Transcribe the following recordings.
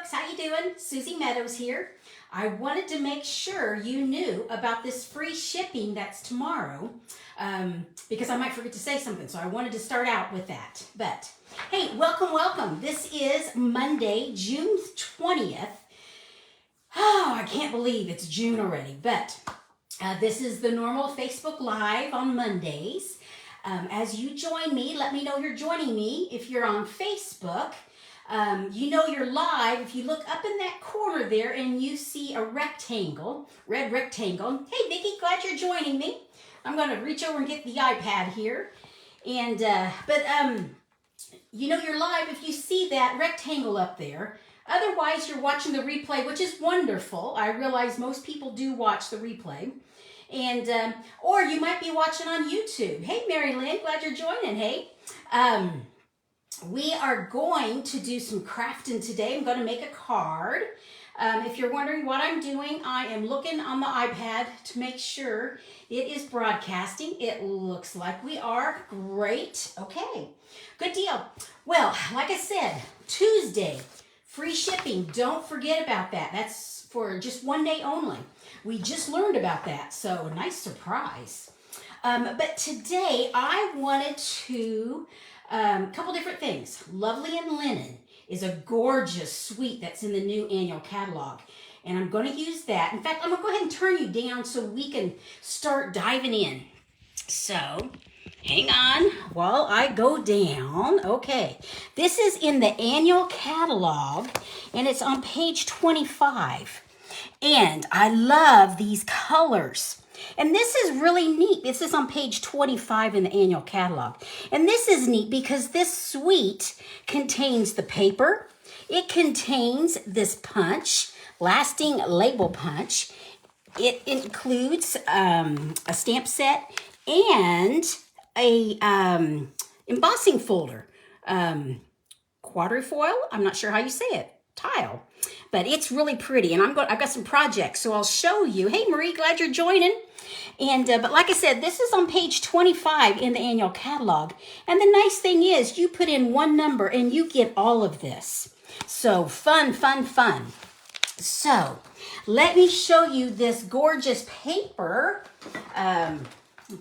folks, how you doing? Suzy Meadows here. I wanted to make sure you knew about this free shipping that's tomorrow because I might forget to say something, so I wanted to start out with that. But hey, welcome, welcome. This is Monday, June 20th. Oh, I can't believe it's June already, but this is the normal Facebook Live on Mondays. As you join me, let me know you're joining me. If you're on Facebook, you know you're live. If you look up in that corner there and you see a rectangle, red rectangle. Hey, Vicki, glad you're joining me. I'm going to reach over and get the iPad here. And, you know you're live if you see that rectangle up there. Otherwise, you're watching the replay, which is wonderful. I realize most people do watch the replay. And, or you might be watching on YouTube. Hey, Mary Lynn, glad you're joining. Hey, we are going to do some crafting today. I'm going to make a card. If you're wondering what I'm doing, I am looking on the iPad to make sure it is broadcasting. It looks like we are. Great. Okay, good deal. Well, like I said, Tuesday, free shipping. Don't forget about that. That's for just one day only. We just learned about that, so nice surprise. But today I wanted to, a couple different things. Lovely and Linen is a gorgeous suite that's in the new annual catalog. And I'm going to use that. In fact, I'm going to go ahead and turn you down so we can start diving in. So, hang on while I go down. Okay, this is in the annual catalog, and it's on page 25. And I love these colors. And this is really neat. This is on page 25 in the annual catalog. And this is neat because this suite contains the paper. It contains this punch, lasting label punch. It includes a stamp set and a embossing folder. Quadrifoil, I'm not sure how you say it. Tile. But it's really pretty, and I've got some projects, so I'll show you. Hey, Marie, glad you're joining. And but like I said, this is on page 25 in the annual catalog. And the nice thing is, you put in one number and you get all of this. So fun, fun, fun. So let me show you this gorgeous paper.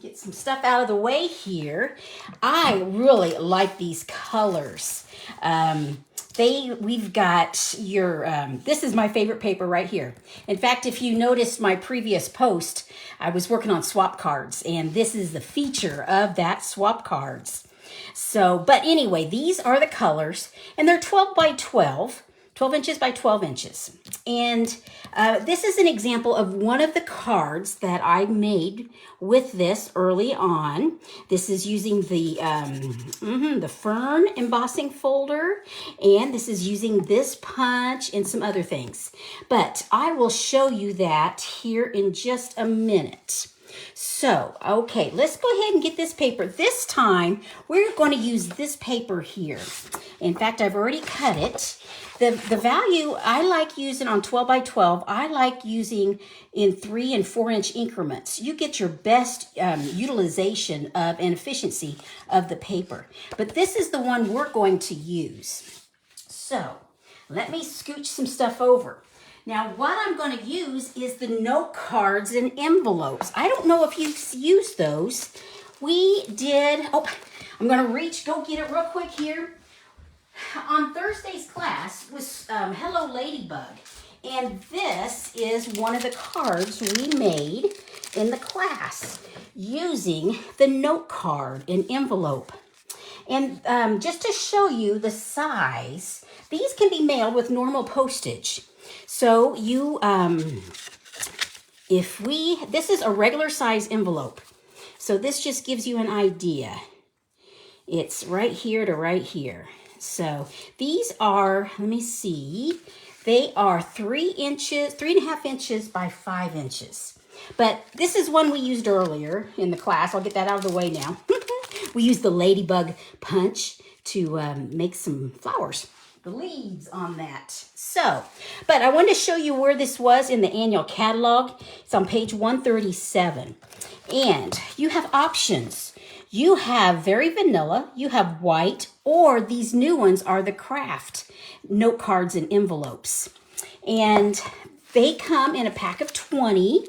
Get some stuff out of the way here. I really like these colors. We've got your, this is my favorite paper right here. In fact, if you noticed my previous post, I was working on swap cards, and this is the feature of that swap cards. So, but anyway, these are the colors, and they're 12 by 12. 12 inches by 12 inches. And this is an example of one of the cards that I made with this early on. This is using the fern embossing folder, and this is using this punch and some other things. But I will show you that here in just a minute. So, okay, let's go ahead and get this paper. This time, we're going to use this paper here. In fact, I've already cut it. The value I like using on 12 by 12, I like using in 3 and 4 inch increments. You get your best utilization of and efficiency of the paper. But this is the one we're going to use. So, let me scooch some stuff over. Now, what I'm going to use is the note cards and envelopes. I don't know if you've used those. We did, I'm going to go get it real quick here. On Thursday's class was Hello Ladybug. And this is one of the cards we made in the class using the note card and envelope. And just to show you the size, these can be mailed with normal postage. So you, this is a regular size envelope. So this just gives you an idea. It's right here to right here. So these are, let me see, they are 3.5 inches by 5 inches. But this is one we used earlier in the class. I'll get that out of the way now. We used the ladybug punch to make some flowers. The leaves on that. So, but I wanted to show you where this was in the annual catalog. It's on page 137. And you have options. You have very vanilla, you have white, or these new ones are the craft note cards and envelopes. And they come in a pack of 20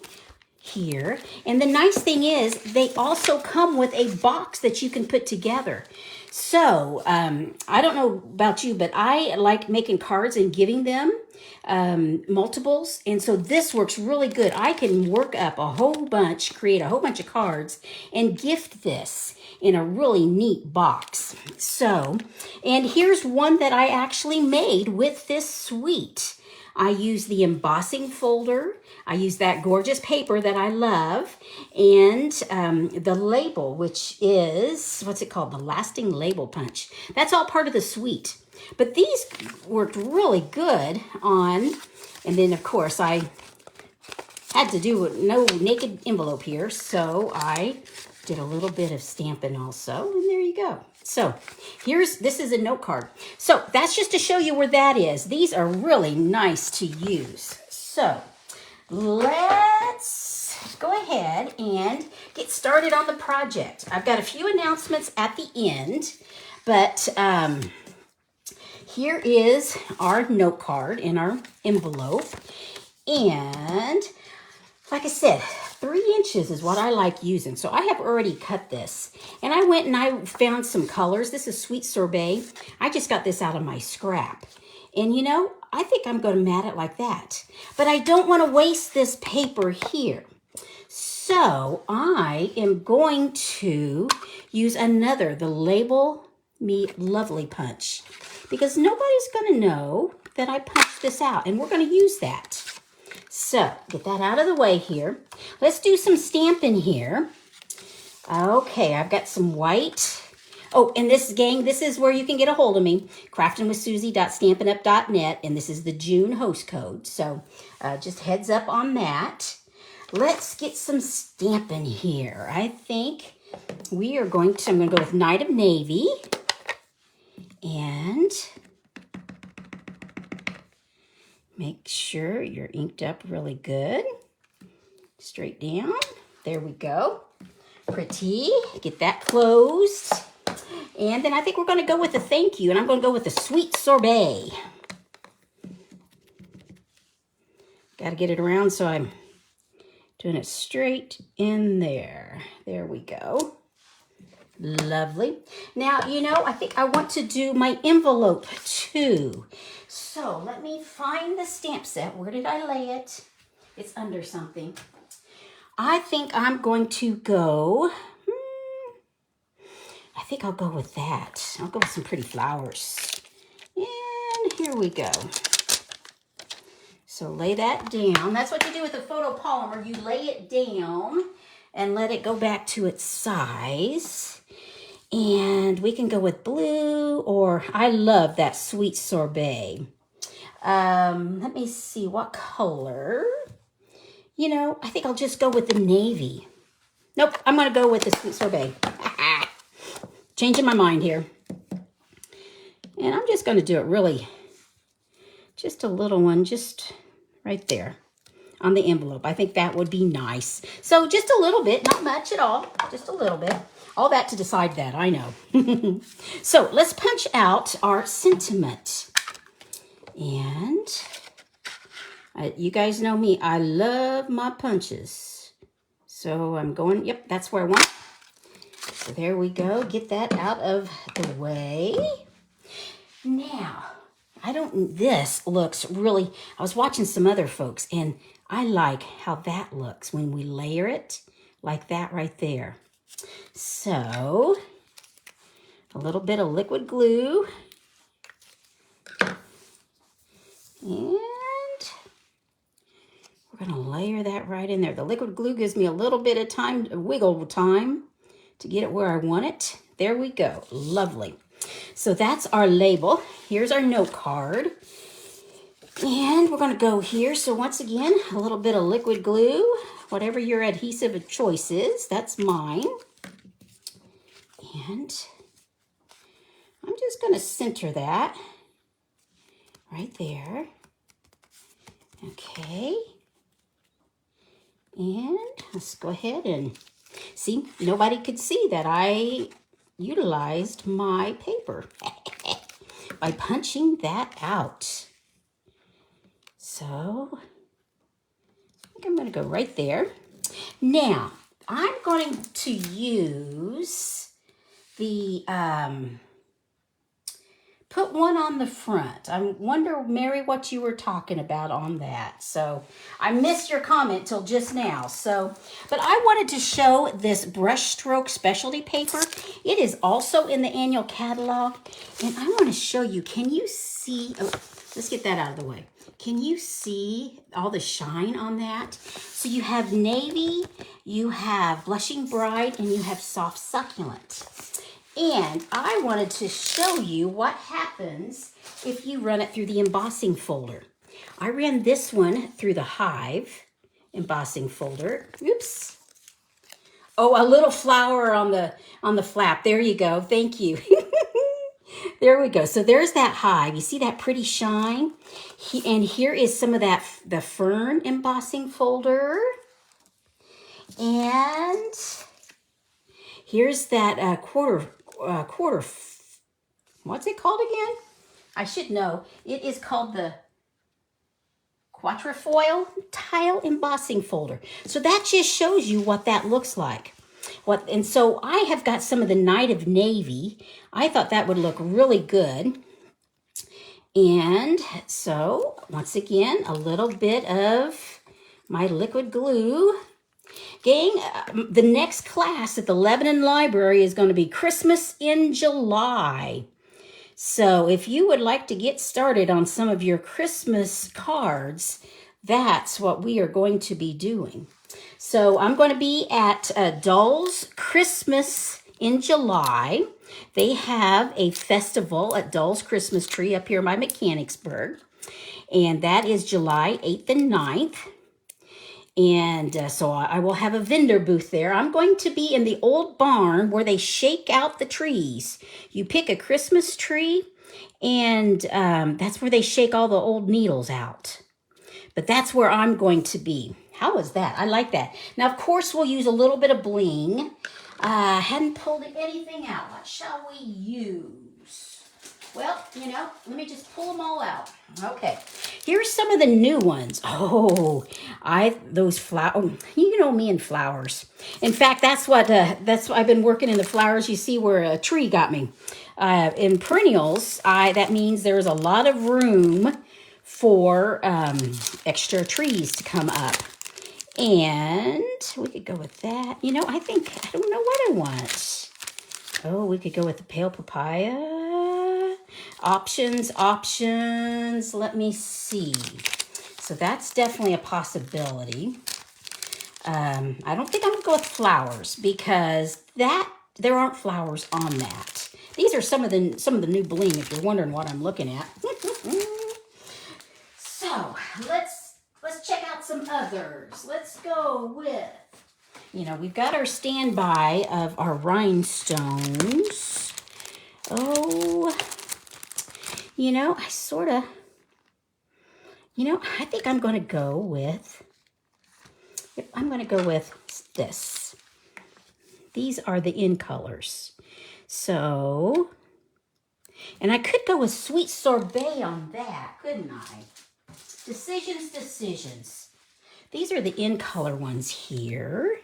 here. And the nice thing is they also come with a box that you can put together. So I don't know about you, but I like making cards and giving them multiples. And so this works really good. I can work up a whole bunch, create a whole bunch of cards and gift this in a really neat box. So, and here's one that I actually made with this suite. I use the embossing folder. I use that gorgeous paper that I love. And the label, which is, what's it called? The lasting label punch. That's all part of the suite. But these worked really good on, and then of course I had to do no naked envelope here. So I did a little bit of stamping also, and there you go. So this is a note card. So that's just to show you where that is. These are really nice to use. So let's go ahead and get started on the project. I've got a few announcements at the end, but here is our note card in our envelope. And like I said, 3 inches is what I like using. So I have already cut this. And I went and I found some colors. This is Sweet Sorbet. I just got this out of my scrap. And you know, I think I'm going to mat it like that. But I don't want to waste this paper here. So I am going to use the Label Me Lovely punch. Because nobody's going to know that I punched this out. And we're going to use that. So, get that out of the way here. Let's do some stamping here. Okay, I've got some white. Oh, and this, gang, this is where you can get a hold of me. craftingwithsuzy.stampinup.net, and this is the June host code. So, just heads up on that. Let's get some stamping here. I think we are I'm going to go with Night of Navy. And make sure you're inked up really good. Straight down. There we go. Pretty. Get that closed. And then I think we're going to go with a thank you. And I'm going to go with the Sweet Sorbet. Got to get it around, so I'm doing it straight in there. There we go. Lovely. Now, you know, I think I want to do my envelope too. So let me find the stamp set. Where did I lay it? It's under something. I think I'm going to go, I think I'll go with that. I'll go with some pretty flowers. And here we go. So lay that down. That's what you do with a photopolymer. You lay it down and let it go back to its size. And we can go with blue, or I love that Sweet Sorbet. Let me see what color. You know, I think I'll just go with the navy. Nope, I'm going to go with the Sweet Sorbet. Changing my mind here. And I'm just going to do it really, just a little one, just right there on the envelope. I think that would be nice. So just a little bit, not much at all, just a little bit. All that to decide that, I know. So let's punch out our sentiment. And you guys know me, I love my punches. So I'm going, yep, that's where I want. So there we go. Get that out of the way. Now, this looks really, I was watching some other folks, and I like how that looks when we layer it like that right there. So, a little bit of liquid glue. And we're going to layer that right in there. The liquid glue gives me a little bit of time, wiggle time, to get it where I want it. There we go. Lovely. So that's our label. Here's our note card. And we're going to go here. So once again, a little bit of liquid glue. Whatever your adhesive of choice is, that's mine. And I'm just going to center that right there. Okay. And let's go ahead and See, nobody could see that I utilized my paper by punching that out. So I think I'm going to go right there. Now, I'm going to use the, put one on the front. I wonder, Mary, what you were talking about on that. So I missed your comment till just now. So, but I wanted to show this Brushstrokes Specialty paper. It is also in the annual catalog. And I want to show you, can you see, oh, let's get that out of the way. Can you see all the shine on that? So you have navy, you have blushing bright, and you have soft succulent. And I wanted to show you what happens if you run it through the embossing folder. I ran this one through the Hive embossing folder. Oops. Oh, a little flower on the flap. There you go. Thank you. There we go. So there's that Hive. You see that pretty shine? And here is some of that, the Fern embossing folder. And here's that quarter, what's it called again? I should know. It is called the Quatrefoil Tile Embossing Folder. So that just shows you what that looks like. And so I have got some of the Night of Navy. I thought that would look really good. And so, once again, a little bit of my liquid glue. Gang, the next class at the Lebanon Library is going to be Christmas in July. So if you would like to get started on some of your Christmas cards, that's what we are going to be doing. So I'm going to be at Dull's Christmas in July. They have a festival at Dull's Christmas Tree up here by Mechanicsburg. And that is July 8th and 9th. And so I will have a vendor booth there. I'm going to be in the old barn where they shake out the trees. You pick a Christmas tree, and that's where they shake all the old needles out. But that's where I'm going to be. How was that? I like that. Now, of course, we'll use a little bit of bling. Hadn't pulled anything out. What shall we use? Well, you know, let me just pull them all out. Okay, here's some of the new ones. Oh, those flowers. You know me and flowers. In fact, that's what I've been working in the flowers. You see where a tree got me. In perennials, that means there's a lot of room for extra trees to come up. And we could go with that. You know, I don't know what I want. Oh, we could go with the pale papaya. Options. Let me see. So that's definitely a possibility. I don't think I'm going to go with flowers because there aren't flowers on that. These are some of the new bling if you're wondering what I'm looking at. So let's check out some others. Let's go with, you know, we've got our standby of our rhinestones. Oh, you know, I think I'm going to go with, this. These are the In Colors. So, and I could go with Sweet Sorbet on that, couldn't I? Decisions. These are the In Color ones here.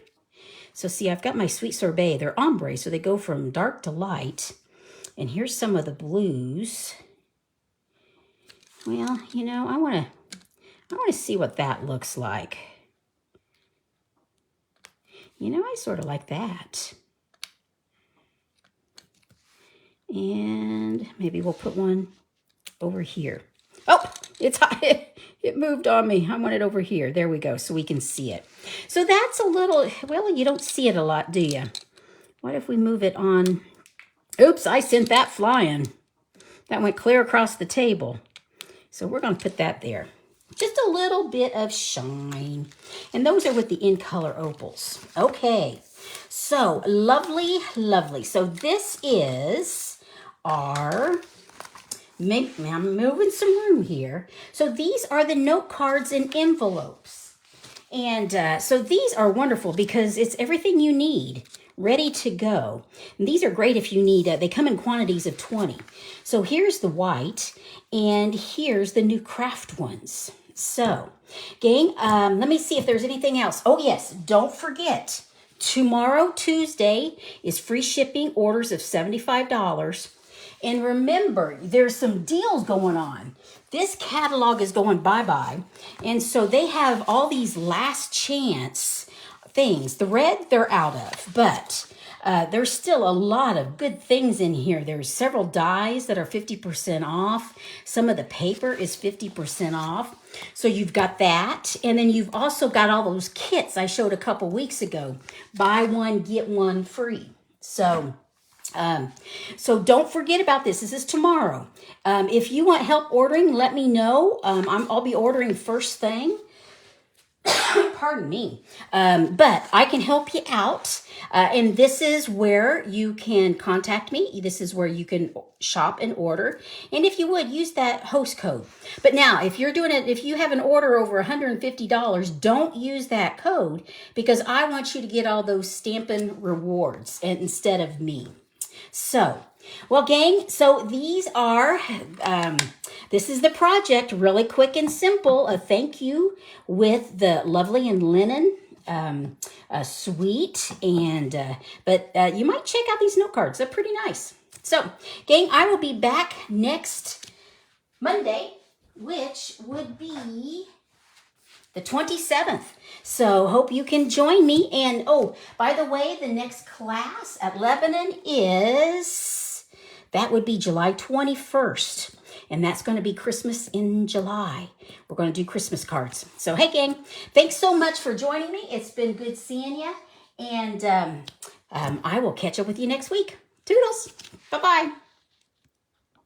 So see, I've got my Sweet Sorbet. They're ombre, so they go from dark to light. And here's some of the blues. Well, you know, I want to see what that looks like. You know, I sort of like that. And maybe we'll put one over here. Oh, it's hot. It moved on me. I want it over here. There we go, so we can see it. So that's a little, well, you don't see it a lot, do you? What if we move it on? Oops, I sent that flying. That went clear across the table. So we're going to put that there. Just a little bit of shine. And those are with the In Color Opals. Okay, so lovely. So this is our, I'm moving some room here. So these are the note cards and envelopes. And so these are wonderful because it's everything you need ready to go. And these are great if you need, they come in quantities of 20. So here's the white, and here's the new craft ones. So, gang, let me see if there's anything else. Oh, yes, don't forget, tomorrow, Tuesday, is free shipping orders of $75. And remember, there's some deals going on. This catalog is going bye-bye. And so they have all these last chance things. The red, they're out of, but there's still a lot of good things in here. There's several dies that are 50% off. Some of the paper is 50% off. So you've got that. And then you've also got all those kits I showed a couple weeks ago. Buy one, get one free. So don't forget about this. This is tomorrow. If you want help ordering, let me know. I'll be ordering first thing. Pardon me. But I can help you out. And this is where you can contact me. This is where you can shop and order. And if you would, use that host code. But now, if you're doing it, if you have an order over $150, don't use that code because I want you to get all those Stampin' rewards instead of me. So, well, gang, so these are, this is the project, really quick and simple. A thank you with the Lovely and Linen suite. But you might check out these note cards. They're pretty nice. So, gang, I will be back next Monday, which would be the 27th. So hope you can join me. And oh, by the way, the next class at Lebanon that would be July 21st. And that's going to be Christmas in July. We're going to do Christmas cards. So hey, gang, thanks so much for joining me. It's been good seeing you. And I will catch up with you next week. Toodles. Bye-bye.